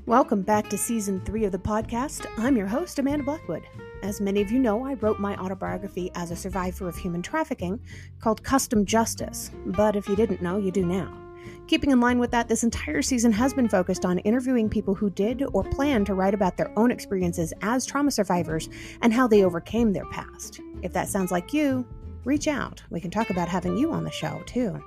Welcome back to Season 3 of the podcast. I'm your host, Amanda Blackwood. As many of you know, I wrote my autobiography as a survivor of human trafficking called Custom Justice, but if you didn't know, you do now. Keeping in line with that, this entire season has been focused on interviewing people who did or plan to write about their own experiences as trauma survivors and how they overcame their past. If that sounds like you, reach out. We can talk about having you on the show, too.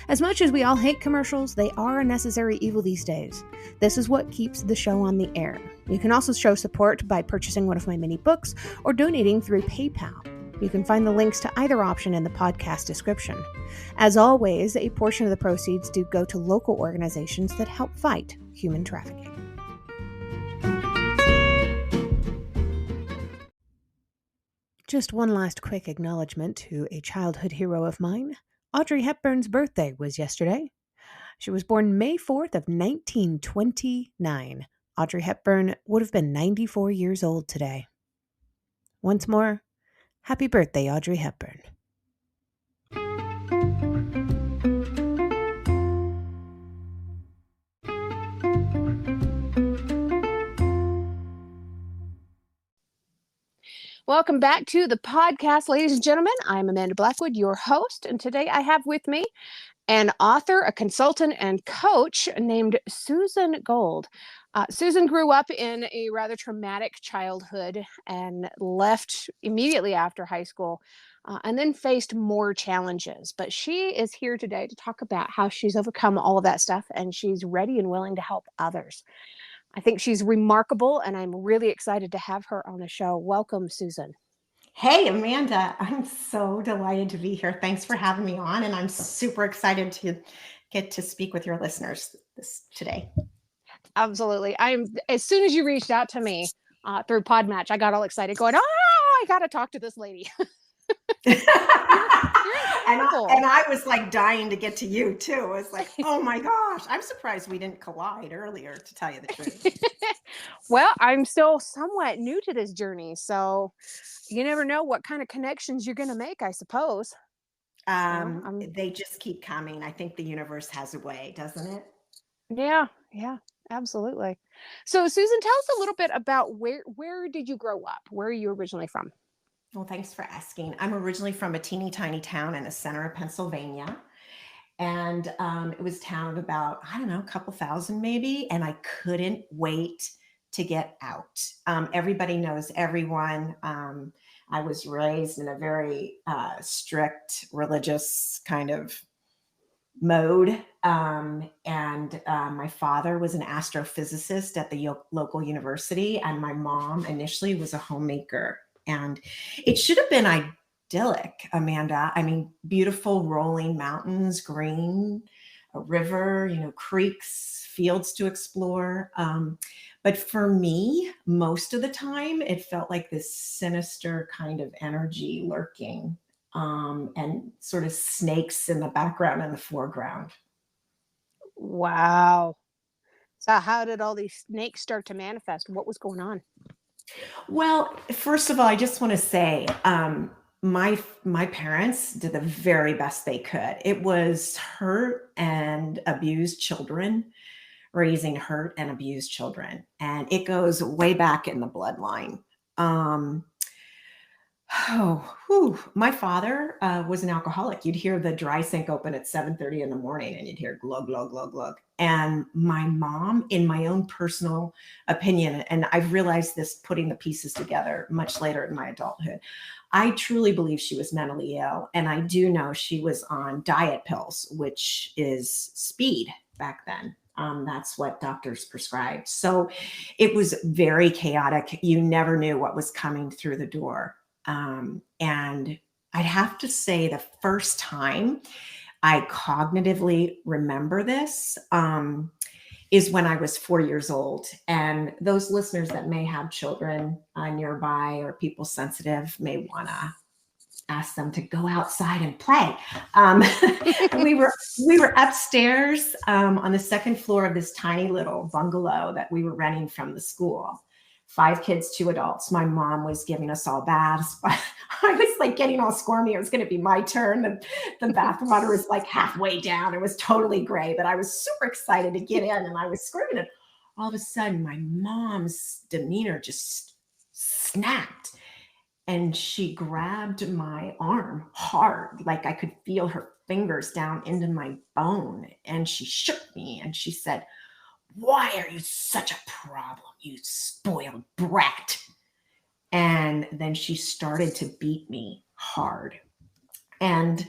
As much as we all hate commercials, they are a necessary evil these days. This is what keeps the show on the air. You can also show support by purchasing one of my mini books or donating through PayPal. You can find the links to either option in the podcast description. As always, a portion of the proceeds do go to local organizations that help fight human trafficking. Just one last quick acknowledgement to a childhood hero of mine. Audrey Hepburn's birthday was yesterday. She was born May 4th of 1929. Audrey Hepburn would have been 94 years old today. Once more, happy birthday, Audrey Hepburn. Welcome back to the podcast, ladies and gentlemen. I'm Amanda Blackwood, your host, and today I have with me an author, a consultant, and coach named Susan Gold. Susan grew up in a rather traumatic childhood and left immediately after high school and then faced more challenges. But she is here today to talk about how she's overcome all of that stuff and she's ready and willing to help others. I think she's remarkable, and I'm really excited to have her on the show. Welcome, Susan. Hey, Amanda. I'm so delighted to be here. Thanks for having me on, and I'm super excited to get to speak with your listeners today. Absolutely. As soon as you reached out to me through Podmatch, I got all excited going, I got to talk to this lady. And I was like dying to get to you too. I was like, oh my gosh, I'm surprised we didn't collide earlier, to tell you the truth. Well, I'm still somewhat new to this journey, so you never know what kind of connections you're going to make, I suppose. They just keep coming. I think the universe has a way, doesn't it? Yeah, absolutely. So Susan, tell us a little bit about where did you grow up? Where are you originally from? Well, thanks for asking. I'm originally from a teeny tiny town in the center of Pennsylvania. And it was a town of about, a couple thousand maybe. And I couldn't wait to get out. Everybody knows everyone. I was raised in a very strict religious kind of mode. My father was an astrophysicist at the local university. And my mom initially was a homemaker. And it should have been idyllic, Amanda. I mean, beautiful rolling mountains, green, a river, creeks, fields to explore. But for me, most of the time, it felt like this sinister kind of energy lurking and sort of snakes in the background and the foreground. Wow. So how did all these snakes start to manifest? What was going on? Well, first of all, I just want to say my parents did the very best they could. It was hurt and abused children, raising hurt and abused children. And it goes way back in the bloodline. My father was an alcoholic. You'd hear the dry sink open at 7:30 in the morning and you'd hear glug, glug, glug, glug. And my mom, in my own personal opinion, and I've realized this putting the pieces together much later in my adulthood, I truly believe she was mentally ill. And I do know she was on diet pills, which is speed back then. That's what doctors prescribed. So it was very chaotic. You never knew what was coming through the door. And I'd have to say the first time I cognitively remember this is when I was 4 years old. And those listeners that may have children nearby or people sensitive may want to ask them to go outside and play. We were upstairs on the second floor of this tiny little bungalow that we were renting from the school. 5 kids, 2 adults. My mom was giving us all baths. I was like getting all squirmy. It was going to be my turn. The bath water was like halfway down. It was totally gray, but I was super excited to get in and I was screaming, all of a sudden my mom's demeanor just snapped. And she grabbed my arm hard, like I could feel her fingers down into my bone. And she shook me and she said, "Why are you such a problem, you spoiled brat?" And then she started to beat me hard. And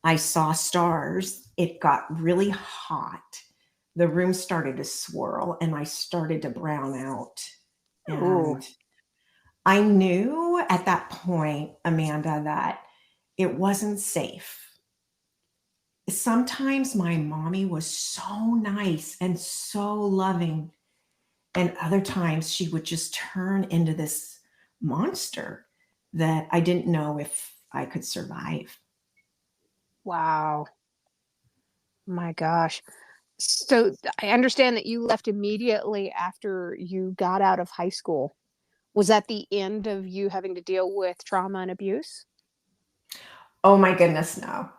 I saw stars. It got really hot. The room started to swirl and I started to brown out. Ooh. And I knew at that point, Amanda, that it wasn't safe. Sometimes my mommy was so nice and so loving, and other times she would just turn into this monster that I didn't know if I could survive. Wow. My gosh. So I understand that you left immediately after you got out of high school. Was that the end of you having to deal with trauma and abuse? Oh my goodness, no.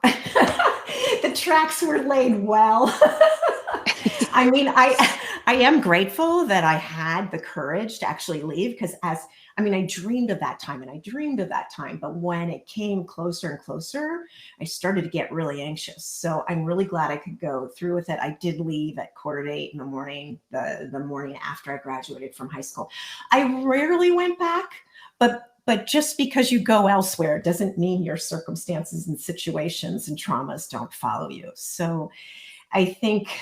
The tracks were laid well. I mean, I am grateful that I had the courage to actually leave, because I dreamed of that time and I dreamed of that time, but when it came closer and closer, I started to get really anxious. So I'm really glad I could go through with it. I did leave at 7:45 in the morning, the morning after I graduated from high school. I rarely went back, but just because you go elsewhere doesn't mean your circumstances and situations and traumas don't follow you. So I think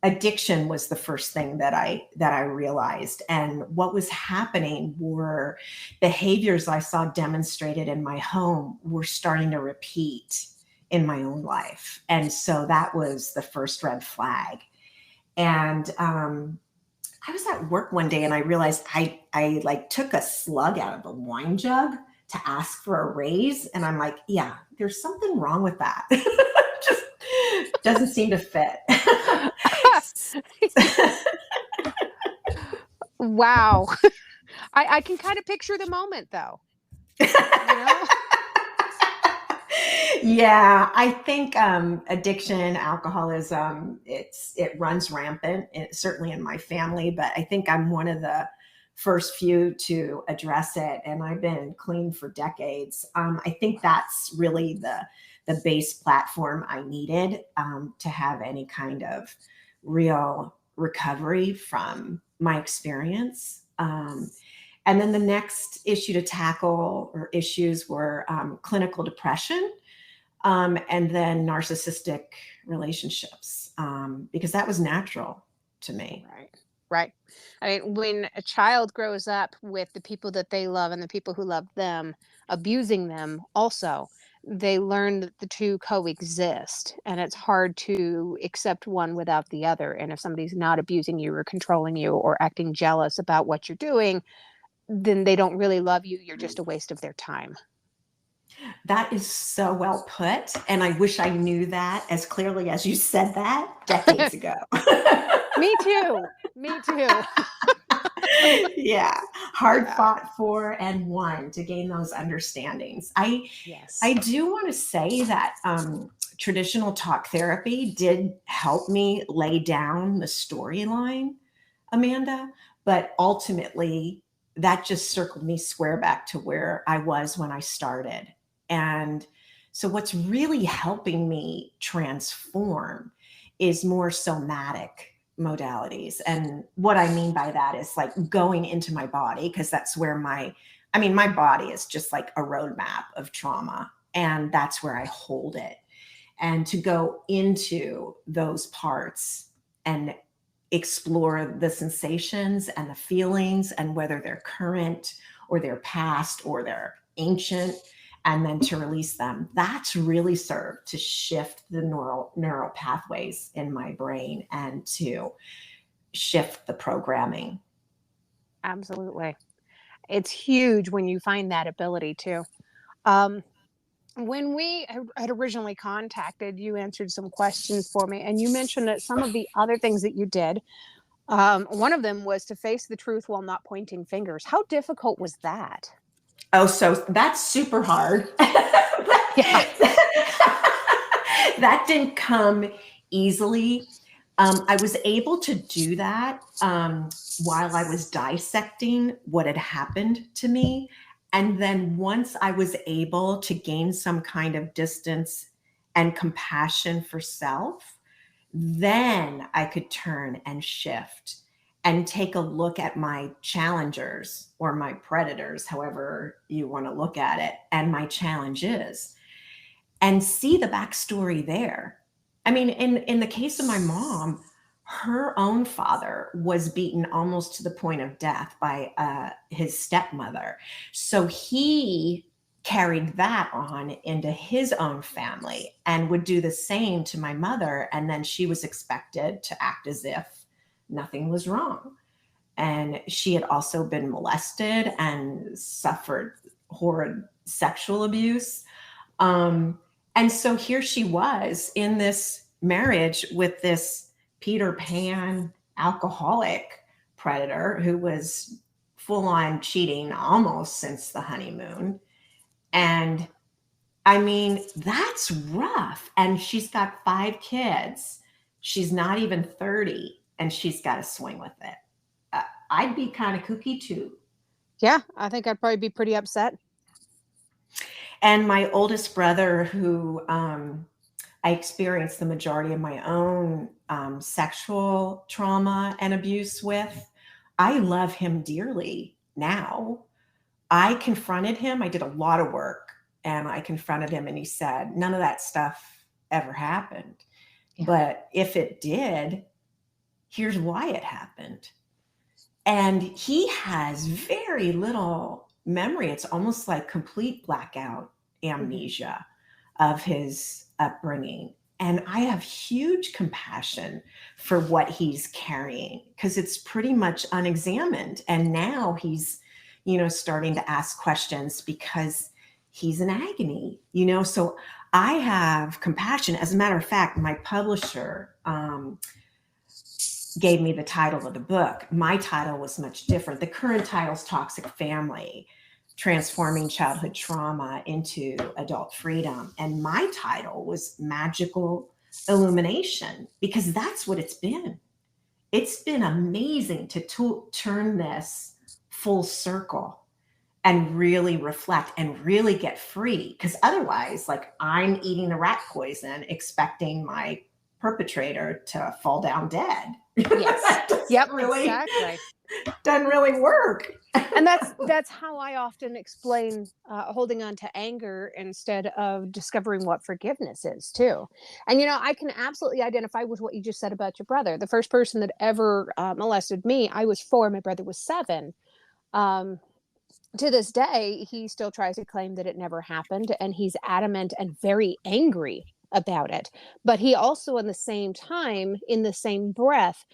addiction was the first thing that I realized, and what was happening were behaviors I saw demonstrated in my home were starting to repeat in my own life, and so that was the first red flag. And I was at work one day and I realized I like took a slug out of a wine jug to ask for a raise, and I'm like, yeah, there's something wrong with that. Just doesn't seem to fit. Wow. I can kind of picture the moment though, you know? Yeah, I think addiction, alcoholism, it runs rampant, certainly in my family. But I think I'm one of the first few to address it, and I've been clean for decades. I think that's really the base platform I needed to have any kind of real recovery from my experience. And then the next issue to tackle, or issues, were clinical depression, and then narcissistic relationships, because that was natural to me. Right. Right. I mean, when a child grows up with the people that they love and the people who love them abusing them also, they learn that the two coexist, and it's hard to accept one without the other. And if somebody's not abusing you or controlling you or acting jealous about what you're doing, then they don't really love you. You're just a waste of their time. That is so well put. And I wish I knew that as clearly as you said that decades ago. Me too. Me too. Yeah, hard Yeah. fought for and won to gain those understandings. I Yes. do want to say that traditional talk therapy did help me lay down the storyline, Amanda, but ultimately that just circled me square back to where I was when I started. And so what's really helping me transform is more somatic modalities. And what I mean by that is like going into my body, because that's where my body is just like a roadmap of trauma. And that's where I hold it. And to go into those parts and explore the sensations and the feelings, and whether they're current or they're past or they're ancient, and then to release them. That's really served to shift the neural pathways in my brain and to shift the programming. Absolutely. It's huge when you find that ability too. Um, when we had originally contacted, you answered some questions for me, and you mentioned that some of the other things that you did, one of them was to face the truth while not pointing fingers. How difficult was that? Oh, so that's super hard. Yeah. That didn't come easily. I was able to do that while I was dissecting what had happened to me. And then once I was able to gain some kind of distance and compassion for self, then I could turn and shift and take a look at my challengers or my predators, however you want to look at it, and my challenges, and see the backstory there. I mean, in the case of my mom, her own father was beaten almost to the point of death by his stepmother. So he carried that on into his own family and would do the same to my mother. And then she was expected to act as if nothing was wrong. And she had also been molested and suffered horrid sexual abuse. And so here she was in this marriage with this Peter Pan alcoholic predator who was full on cheating almost since the honeymoon. And I mean, that's rough. And she's got 5 kids. She's not even 30 and she's got to swing with it. I'd be kind of kooky too. Yeah, I think I'd probably be pretty upset. And my oldest brother, who I experienced the majority of my own sexual trauma and abuse with, I love him dearly now. I confronted him. I did a lot of work and I confronted him and he said, none of that stuff ever happened. Yeah. But if it did, here's why it happened. And he has very little memory. It's almost like complete blackout amnesia of his upbringing. And I have huge compassion for what he's carrying because it's pretty much unexamined. And now he's, starting to ask questions because he's in agony, so I have compassion. As a matter of fact, my publisher, gave me the title of the book. My title was much different. The current title is Toxic Family, Transforming Childhood Trauma into Adult Freedom. And my title was Magical Illumination, because that's what it's been. It's been amazing to turn this full circle and really reflect and really get free. Because otherwise, like, I'm eating the rat poison, expecting my perpetrator to fall down dead. Yes. Yep. Exactly. Doesn't really work. And that's how I often explain holding on to anger instead of discovering what forgiveness is too. And I can absolutely identify with what you just said about your brother. The first person that ever molested me, I was 4. My brother was 7. To this day, he still tries to claim that it never happened, and he's adamant and very angry about it. But he also, in the same time, in the same breath,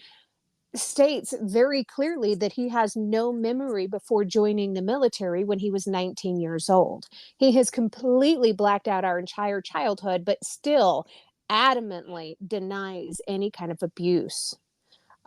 states very clearly that he has no memory before joining the military when he was 19 years old. He has completely blacked out our entire childhood, but still adamantly denies any kind of abuse.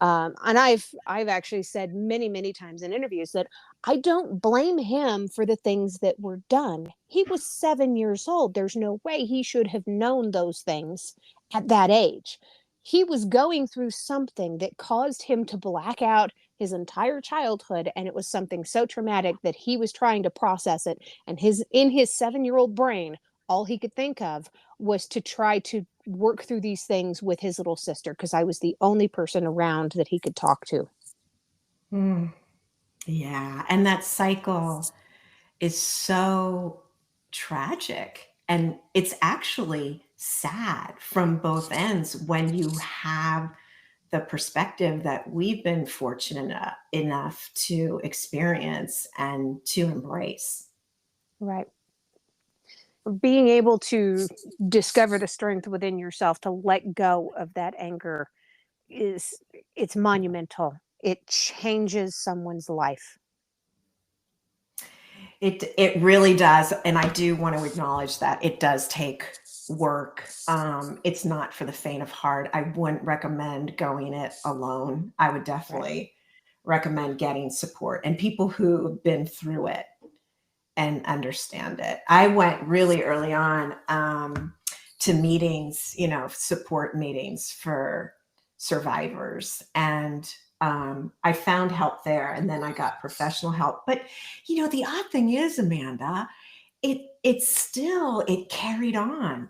And I've actually said many, many times in interviews that I don't blame him for the things that were done. He was 7 years old. There's no way he should have known those things at that age. He was going through something that caused him to black out his entire childhood, and it was something so traumatic that he was trying to process it. And in his 7-year-old brain, all he could think of was to try to work through these things with his little sister, because I was the only person around that he could talk to. Yeah. And that cycle is so tragic. And it's actually sad from both ends when you have the perspective that we've been fortunate enough to experience and to embrace. Right. Being able to discover the strength within yourself to let go of that anger it's monumental. It changes someone's life. It really does. And I do want to acknowledge that it does take work. It's not for the faint of heart. I wouldn't recommend going it alone. I would definitely recommend getting support and people who've been through it and understand it. I went really early on to meetings, support meetings for survivors. And I found help there, and then I got professional help. But the odd thing is, Amanda, it carried on.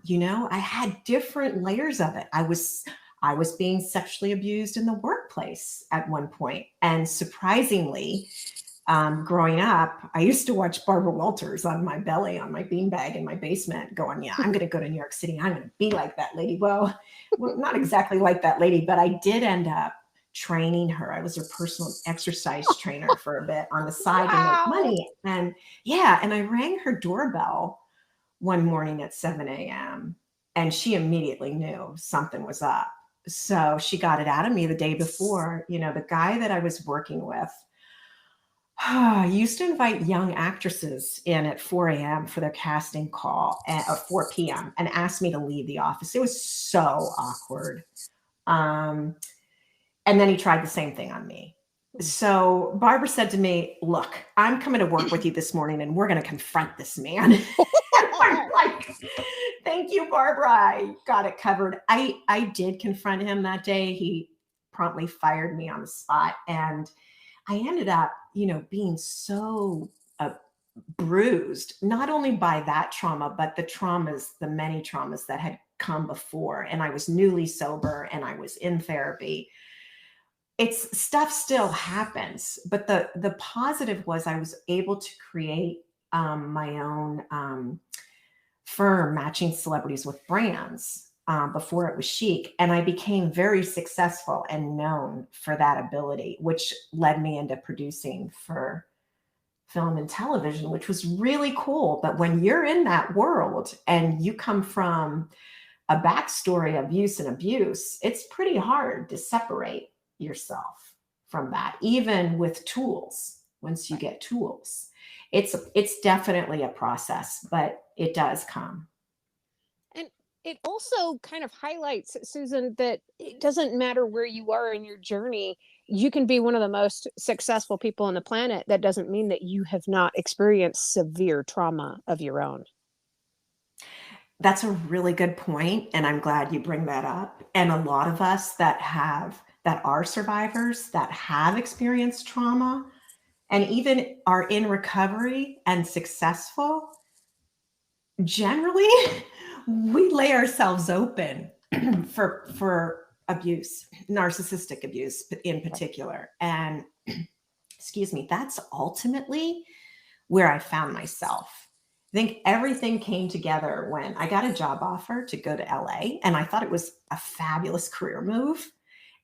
I had different layers of it. I was being sexually abused in the workplace at one point, and surprisingly, growing up, I used to watch Barbara Walters on my belly, on my beanbag in my basement, going, yeah, I'm going to go to New York City. I'm going to be like that lady. Well, not exactly like that lady, but I did end up training her. I was her personal exercise trainer for a bit on the side to make money. And and I rang her doorbell one morning at 7 a.m. and she immediately knew something was up. So she got it out of me the day before. The guy that I was working with used to invite young actresses in at 4 a.m. for their casting call at 4 p.m. and asked me to leave the office. It was so awkward. And then he tried the same thing on me. So Barbara said to me, look, I'm coming to work with you this morning and we're going to confront this man. I'm like, thank you, Barbara. I got it covered. I did confront him that day. He promptly fired me on the spot. And I ended up, being so bruised, not only by that trauma, but the many traumas that had come before. And I was newly sober and I was in therapy. It's stuff still happens, but the positive was I was able to create my own firm, matching celebrities with brands before it was chic. And I became very successful and known for that ability, which led me into producing for film and television, which was really cool. But when you're in that world and you come from a backstory of use and abuse, it's pretty hard to separate yourself from that, even with tools. Once you get tools, it's definitely a process, but it does come. And it also kind of highlights, Susan, that it doesn't matter where you are in your journey. You can be one of the most successful people on the planet. That doesn't mean that you have not experienced severe trauma of your own. That's a really good point, and I'm glad you bring that up. And a lot of us that are survivors that have experienced trauma and even are in recovery and successful, generally we lay ourselves open for abuse, narcissistic abuse in particular. And excuse me, that's ultimately where I found myself. I think everything came together when I got a job offer to go to LA, and I thought it was a fabulous career move.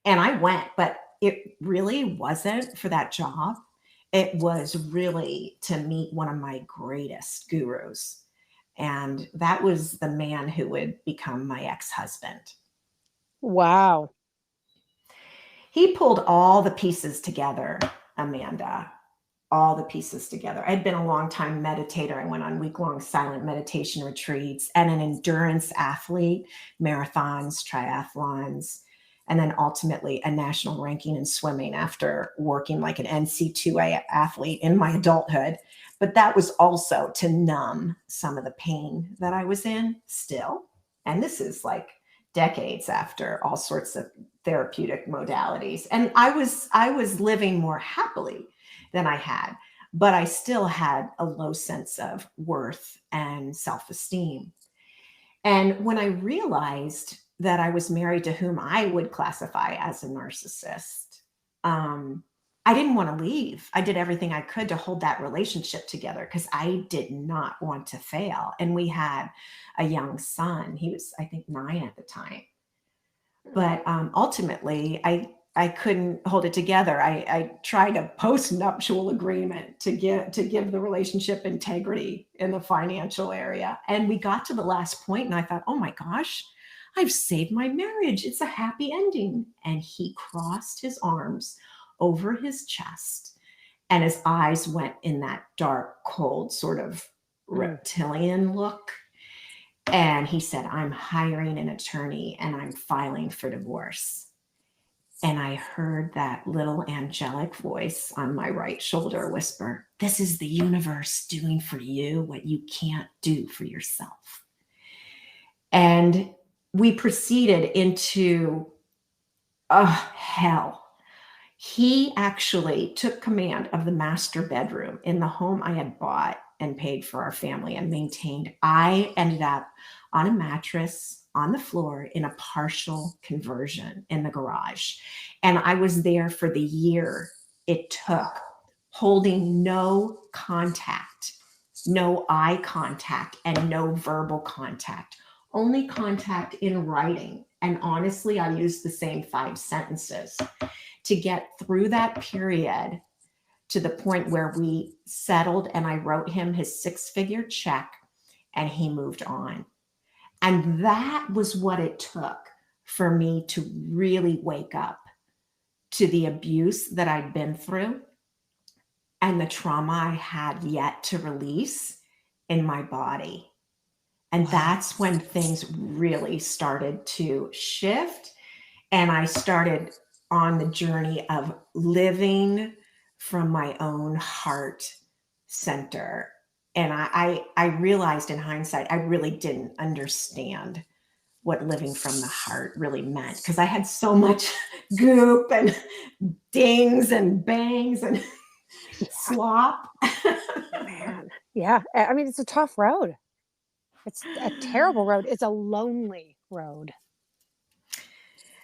And I went, but it really wasn't for that job. It was really to meet one of my greatest gurus. And that was the man who would become my ex-husband. Wow. He pulled all the pieces together, Amanda, all the pieces together. I'd been a long time meditator. I went on week-long silent meditation retreats and an endurance athlete, marathons, triathlons, and then ultimately a national ranking in swimming after working like an NC2A athlete in my adulthood. But that was also to numb some of the pain that I was in still. And this is like decades after all sorts of therapeutic modalities. And I was living more happily than I had, but I still had a low sense of worth and self-esteem. And when I realized that I was married to whom I would classify as a narcissist, I didn't want to leave. I did everything I could to hold that relationship together because I did not want to fail. And we had a young son. He was, I think, 9 at the time. But ultimately, I couldn't hold it together. I tried a post-nuptial agreement to give the relationship integrity in the financial area. And we got to the last point and I thought, oh my gosh, I've saved my marriage. It's a happy ending. And he crossed his arms over his chest and his eyes went in that dark, cold sort of reptilian look. And he said, I'm hiring an attorney and I'm filing for divorce. And I heard that little angelic voice on my right shoulder whisper, this is the universe doing for you what you can't do for yourself. And we proceeded into Oh, hell. He actually took command of the master bedroom in the home I had bought and paid for our family and maintained. I ended up on a mattress on the floor in a partial conversion in the garage. And I was there for the year it took, holding no contact, no eye contact, and no verbal contact, only contact in writing. And honestly, I used the same 5 sentences to get through that period to the point where we settled and I wrote him his 6-figure check and he moved on. And that was what it took for me to really wake up to the abuse that I'd been through and the trauma I had yet to release in my body. And that's when things really started to shift. And I started on the journey of living from my own heart center. And I realized in hindsight, I really didn't understand what living from the heart really meant because I had so much goop and dings and bangs and slop. Man, yeah. I mean, it's a tough road. It's a terrible road. It's a lonely road.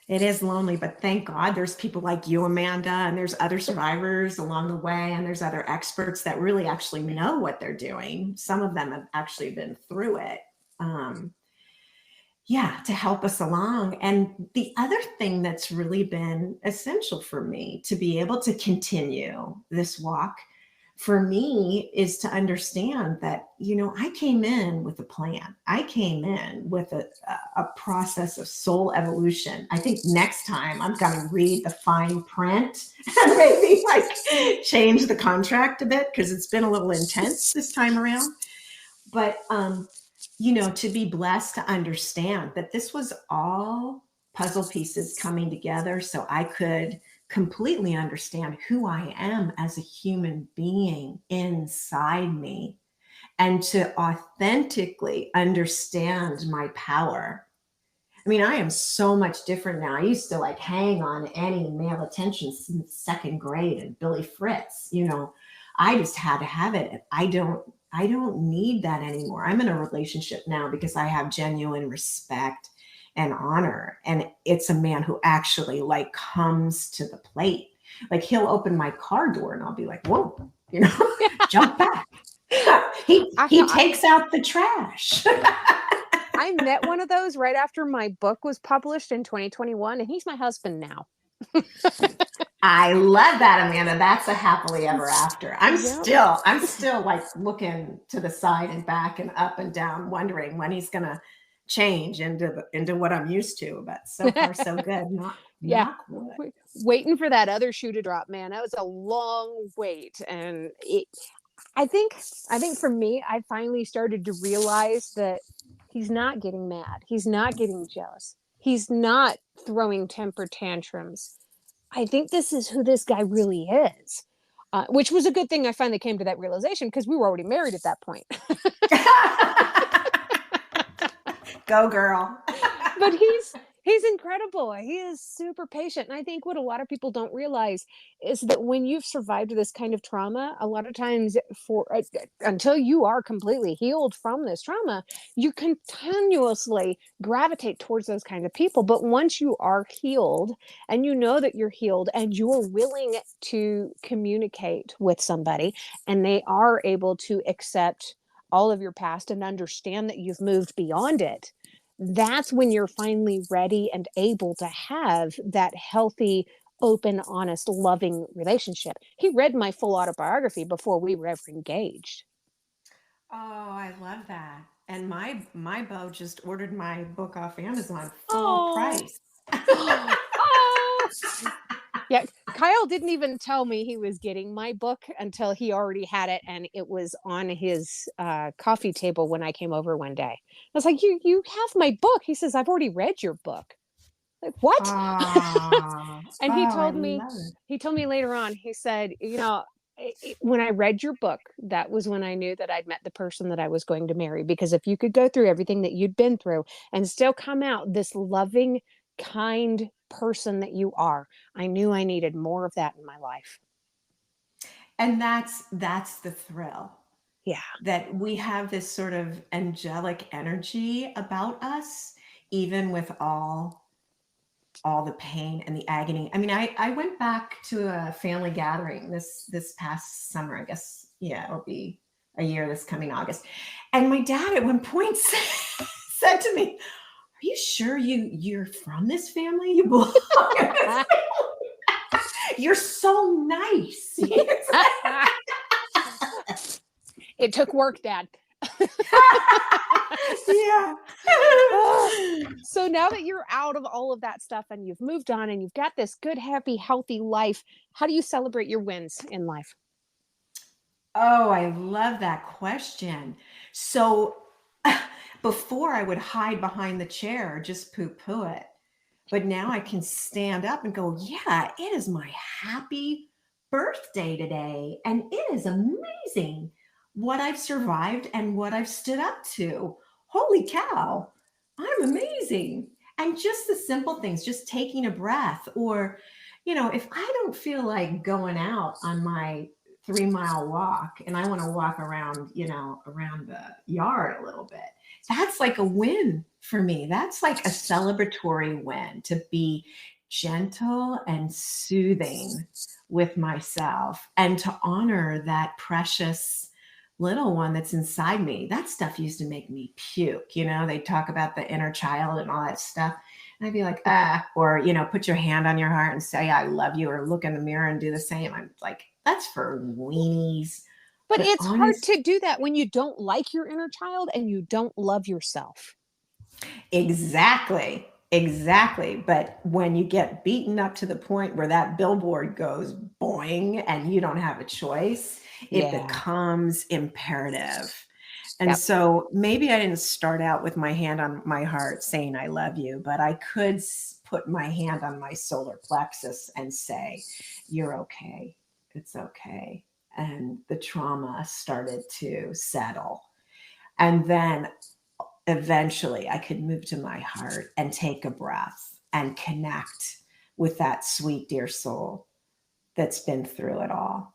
It is lonely, but thank God there's people like you, Amanda, and there's other survivors along the way, and there's other experts that really actually know what they're doing. Some of them have actually been through it. Yeah, to help us along. And the other thing that's really been essential for me to be able to continue this walk for me is to understand that, I came in with a plan. I came in with a process of soul evolution. I think next time I'm going to read the fine print and maybe change the contract a bit because it's been a little intense this time around. But, to be blessed to understand that this was all puzzle pieces coming together so I could completely understand who I am as a human being inside me and to authentically understand my power. I mean, I am so much different now. I used to hang on any male attention since second grade and Billy Fritz, I just had to have it. I don't need that anymore. I'm in a relationship now because I have genuine respect and honor. And it's a man who actually comes to the plate. He'll open my car door and I'll be like, whoa, jump back. He takes out the trash. I met one of those right after my book was published in 2021, and he's my husband now. I love that, Amanda. That's a happily ever after. I'm still looking to the side and back and up and down, wondering when he's going to change into what I'm used to. But so far, so good. Not waiting for that other shoe to drop, man. That was a long wait, and I think for me, I finally started to realize that he's not getting mad. He's not getting jealous. He's not throwing temper tantrums. I think this is who this guy really is, which was a good thing. I finally came to that realization because we were already married at that point. Go, girl. But he's incredible. He is super patient. And I think what a lot of people don't realize is that when you've survived this kind of trauma, a lot of times until you are completely healed from this trauma, you continuously gravitate towards those kinds of people. But once you are healed and you know that you're healed and you're willing to communicate with somebody and they are able to accept all of your past and understand that you've moved beyond it, that's when you're finally ready and able to have that healthy, open, honest, loving relationship. He read my full autobiography before we were ever engaged. Oh, I love that. And my beau just ordered my book off Amazon full price. Yeah, Kyle didn't even tell me he was getting my book until he already had it, and it was on his coffee table when I came over one day. I was like, "You have my book?" He says, "I've already read your book." Like, what? And he told me later on. He said, when I read your book, that was when I knew that I'd met the person that I was going to marry. Because if you could go through everything that you'd been through and still come out this loving, kind person that you are. I knew I needed more of that in my life. And that's the thrill, Yeah. that we have this sort of angelic energy about us, even with all the pain and the agony. I mean, I went back to a family gathering this past summer. I guess, yeah, it'll be a year this coming August. And my dad at one point said to me, "Are you sure you're from this family? You belong in this family? You're so nice." It took work, Dad. Yeah. So now that you're out of all of that stuff and you've moved on and you've got this good, happy, healthy life, how do you celebrate your wins in life? Oh, I love that question. So before I would hide behind the chair, or just poo-poo it. But now I can stand up and go, yeah, it is my happy birthday today. And it is amazing what I've survived and what I've stood up to. Holy cow, I'm amazing. And just the simple things, just taking a breath, or, if I don't feel like going out on my 3-mile walk and I want to walk around, around the yard a little bit, that's like a win for me. That's like a celebratory win, to be gentle and soothing with myself and to honor that precious little one that's inside me. That stuff used to make me puke. They talk about the inner child and all that stuff. And I'd be like, or, put your hand on your heart and say, I love you, or look in the mirror and do the same. I'm like, that's for weenies. But it's hard honest, to do that when you don't like your inner child and you don't love yourself. Exactly. Exactly. But when you get beaten up to the point where that billboard goes boing and you don't have a choice, it Yeah. becomes imperative. And Yep. so maybe I didn't start out with my hand on my heart saying I love you, but I could put my hand on my solar plexus and say, you're okay. It's okay. And the trauma started to settle. And then eventually I could move to my heart and take a breath and connect with that sweet, dear soul that's been through it all.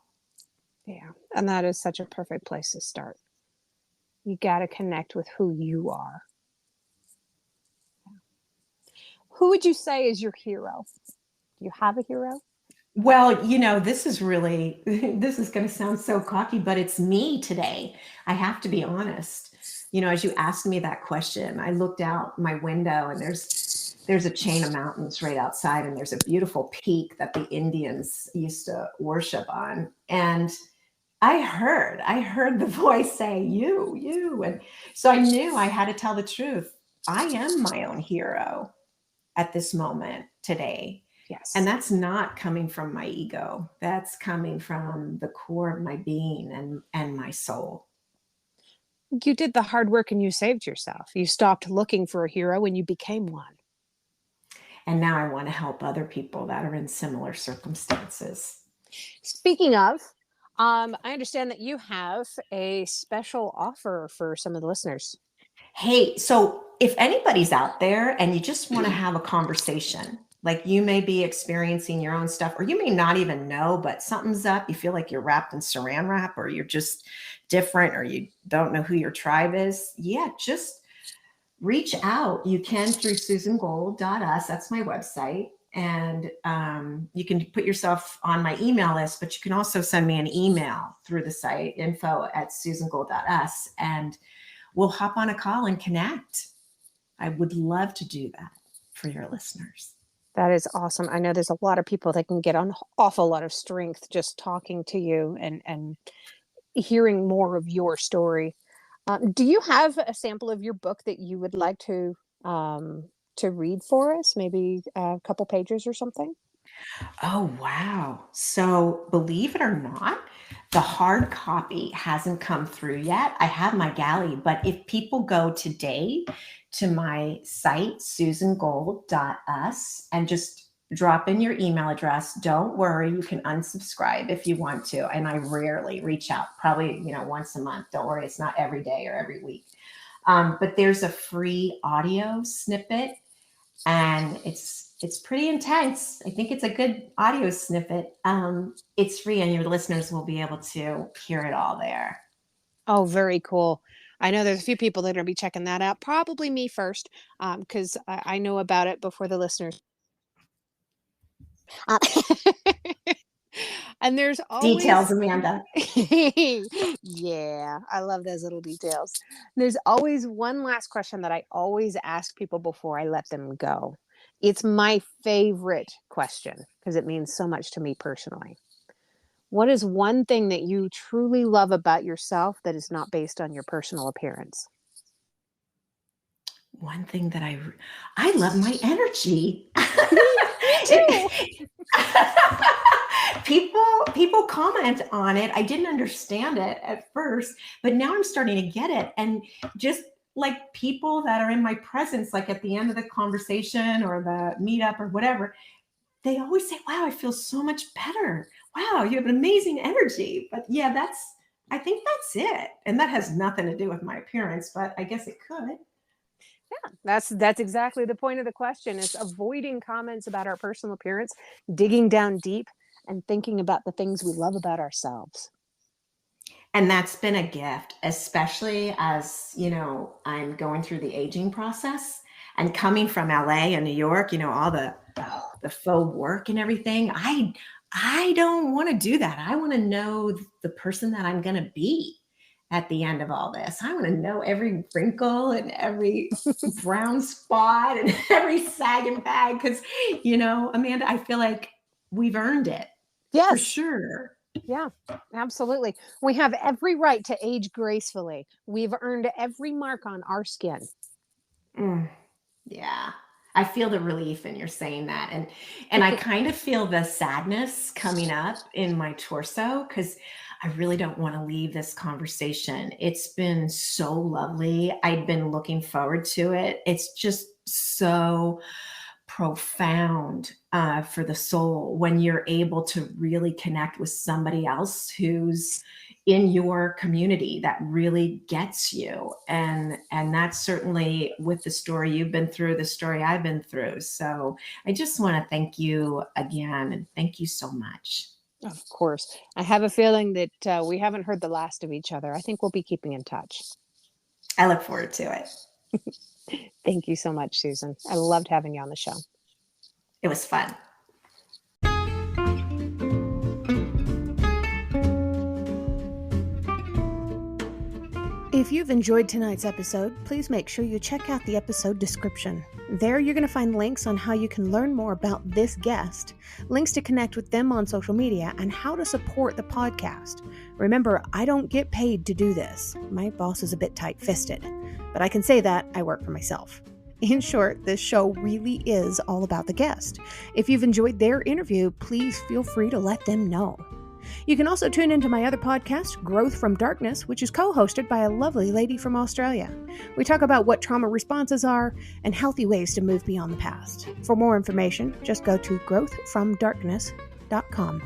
Yeah. And that is such a perfect place to start. You got to connect with who you are. Who would you say is your hero? Do you have a hero? Well, this is really, this is going to sound so cocky, but it's me today. I have to be honest. As you asked me that question, I looked out my window and there's a chain of mountains right outside, and there's a beautiful peak that the Indians used to worship on. And I heard the voice say, you. And so I knew I had to tell the truth. I am my own hero at this moment today. Yes. And that's not coming from my ego. That's coming from the core of my being and my soul. You did the hard work and you saved yourself. You stopped looking for a hero and you became one. And now I want to help other people that are in similar circumstances. Speaking of, I understand that you have a special offer for some of the listeners. Hey, so if anybody's out there and you just want to have a conversation, like you may be experiencing your own stuff, or you may not even know, but something's up, you feel like you're wrapped in saran wrap, or you're just different, or you don't know who your tribe is, just reach out. You can through susangold.us. That's my website. And you can put yourself on my email list, but you can also send me an email through the site, info@susangold.us, and we'll hop on a call and connect. I would love to do that for your listeners. That is awesome. I know there's a lot of people that can get an awful lot of strength just talking to you and hearing more of your story. Do you have a sample of your book that you would like to read for us? Maybe a couple pages or something? Oh, wow. So believe it or not, the hard copy hasn't come through yet. I have my galley, but if people go today to my site, susangold.us, and just drop in your email address, don't worry, you can unsubscribe if you want to. And I rarely reach out, probably, once a month. Don't worry, it's not every day or every week. But there's a free audio snippet. and it's pretty intense. I think it's a good audio snippet. It's free, and your listeners will be able to hear it all there. Oh, very cool. I know there's a few people that are going to be checking that out. Probably me first, because I know about it before the listeners. Uh, and there's Details, always, Amanda. yeah, I love those little details. There's always one last question that I always ask people before I let them go. It's my favorite question because it means so much to me personally. What is one thing that you truly love about yourself that is not based on your personal appearance? One thing that I love my energy. too. People comment on it. I didn't understand it at first, but now I'm starting to get it. And just like people that are in my presence, like at the end of the conversation or the meetup or whatever, they always say, wow, I feel so much better. Wow, you have an amazing energy. But yeah, I think that's it. And that has nothing to do with my appearance, but I guess it could. Yeah, that's exactly the point of the question, is avoiding comments about our personal appearance, digging down deep and thinking about the things we love about ourselves. And that's been a gift, especially as, I'm going through the aging process and coming from LA and New York, all the faux work and everything. I don't want to do that. I want to know the person that I'm going to be at the end of all this. I want to know every wrinkle and every brown spot and every sag and bag. Because, Amanda, I feel like we've earned it. Yes. For sure. Yeah, absolutely. We have every right to age gracefully. We've earned every mark on our skin. Yeah. I feel the relief in your saying that. And I kind of feel the sadness coming up in my torso because I really don't want to leave this conversation. It's been so lovely. I've been looking forward to it. It's just so profound for the soul when you're able to really connect with somebody else who's in your community that really gets you. And that's certainly with the story you've been through, the story I've been through. So I just want to thank you again, and thank you so much. Of course. I have a feeling that we haven't heard the last of each other. I think we'll be keeping in touch. I look forward to it. Thank you so much, Susan. I loved having you on the show. It was fun. If you've enjoyed tonight's episode, please make sure you check out the episode description. There you're going to find links on how you can learn more about this guest, links to connect with them on social media, and how to support the podcast. Remember, I don't get paid to do this. My boss is a bit tight-fisted, but I can say that I work for myself. In short, this show really is all about the guest. If you've enjoyed their interview, please feel free to let them know. You can also tune into my other podcast, Growth from Darkness, which is co-hosted by a lovely lady from Australia. We talk about what trauma responses are and healthy ways to move beyond the past. For more information, just go to growthfromdarkness.com.